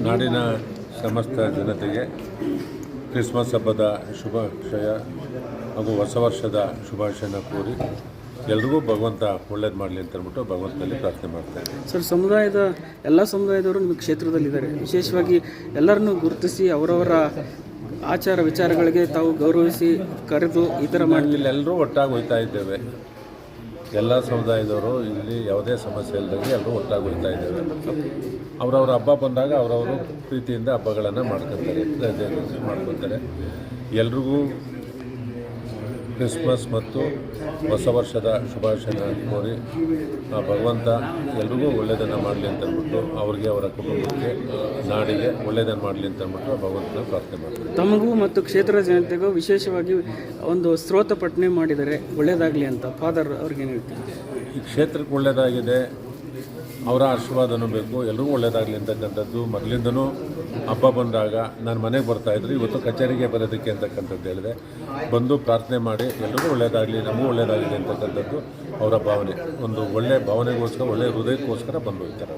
ನಾಡಿನ ಸಮಸ್ತ ಜನತೆಗೆ ಕ್ರಿಸ್ಮಸ್ ಹಬ್ಬದ ಶುಭಾಶಯ ಹಾಗೂ ಹೊಸ ವರ್ಷದ ಶುಭಾಶಯನ ಕೋರಿ ಎಲ್ರಿಗೂ ಭಗವಂತ ಒಳ್ಳೇದು ಮಾಡಲಿ ಅಂತ ಅಂದ್ಬಿಟ್ಟು ಭಗವಂತನಲ್ಲಿ ಪ್ರಾರ್ಥನೆ ಮಾಡ್ತಾರೆ. ಸರ್, ಎಲ್ಲ ಸಮುದಾಯದವರು ನಿಮ್ಮ ಕ್ಷೇತ್ರದಲ್ಲಿದ್ದಾರೆ. ವಿಶೇಷವಾಗಿ ಎಲ್ಲರನ್ನೂ ಗುರುತಿಸಿ ಅವರವರ ಆಚಾರ ವಿಚಾರಗಳಿಗೆ ತಾವು ಗೌರವಿಸಿ ಕರೆದು ಈ ಥರ ಮಾಡಿ ಎಲ್ಲರೂ ಒಟ್ಟಾಗಿ ಹೋಗ್ತಾ ಇದ್ದೇವೆ. ಎಲ್ಲ ಸಮುದಾಯದವರು ಇಲ್ಲಿ ಯಾವುದೇ ಸಮಸ್ಯೆ ಇಲ್ಲದಂಗೆ ಎಲ್ಲರೂ ಒಟ್ಟಾಗಿ ಹೋಗ್ತಾ ಇದ್ದೇವೆ. ಅವರವ್ರ ಹಬ್ಬ ಬಂದಾಗ ಅವರವರು ಪ್ರೀತಿಯಿಂದ ಹಬ್ಬಗಳನ್ನು ಮಾಡ್ಕೊತಾರೆ. ಎಲ್ರಿಗೂ ಕ್ರಿಸ್ಮಸ್ ಮತ್ತು ಹೊಸ ವರ್ಷದ ಶುಭಾಶಯನ ಕೋರಿ ಭಗವಂತ ಎಲ್ರಿಗೂ ಒಳ್ಳೆಯದನ್ನು ಮಾಡಲಿ ಅಂತ ಅಂದ್ಬಿಟ್ಟು ಅವ್ರಿಗೆ ಅವರ ಕುಟುಂಬಕ್ಕೆ ನಾಡಿಗೆ ಒಳ್ಳೆಯದನ್ನು ಮಾಡಲಿ ಅಂತ ಅಂದ್ಬಿಟ್ಟು ಭಗವಂತನ ಪ್ರಾರ್ಥನೆ ಮಾಡ್ತಾರೆ. ತಮಗೂ ಮತ್ತು ಕ್ಷೇತ್ರ ಜನತೆಗೂ ವಿಶೇಷವಾಗಿ ಒಂದು ಸ್ತೋತ್ರ ಪಠನೆ ಮಾಡಿದರೆ ಒಳ್ಳೆಯದಾಗಲಿ ಅಂತ ಫಾದರ್ ಅವ್ರಿಗೇನು ಹೇಳ್ತೀವಿ? ಈ ಕ್ಷೇತ್ರಕ್ಕೆ ಒಳ್ಳೆಯದಾಗಿದೆ, ಅವರ ಆಶೀರ್ವಾದನೂ ಬೇಕು, ಎಲ್ರಿಗೂ ಒಳ್ಳೆಯದಾಗಲಿ ಅಂತಕ್ಕಂಥದ್ದು ಮೊದಲಿಂದನೂ ಹಬ್ಬ ಬಂದಾಗ ನಾನು ಮನೆಗೆ ಬರ್ತಾಯಿದ್ರು. ಇವತ್ತು ಕಚೇರಿಗೆ ಬರೋದಕ್ಕೆ ಅಂತಕ್ಕಂಥದ್ದು ಹೇಳಿದೆ. ಬಂದು ಪ್ರಾರ್ಥನೆ ಮಾಡಿ ಎಲ್ರಿಗೂ ಒಳ್ಳೆಯದಾಗಲಿ, ನಮಗೂ ಒಳ್ಳೆಯದಾಗಲಿ ಅಂತಕ್ಕಂಥದ್ದು ಅವರ ಭಾವನೆ. ಒಂದು ಒಳ್ಳೆಯ ಭಾವನೆಗೋಸ್ಕರ, ಒಳ್ಳೆಯ ಹೃದಯಕ್ಕೋಸ್ಕರ ಬಂದು ಹೋಗ್ತಾರೆ.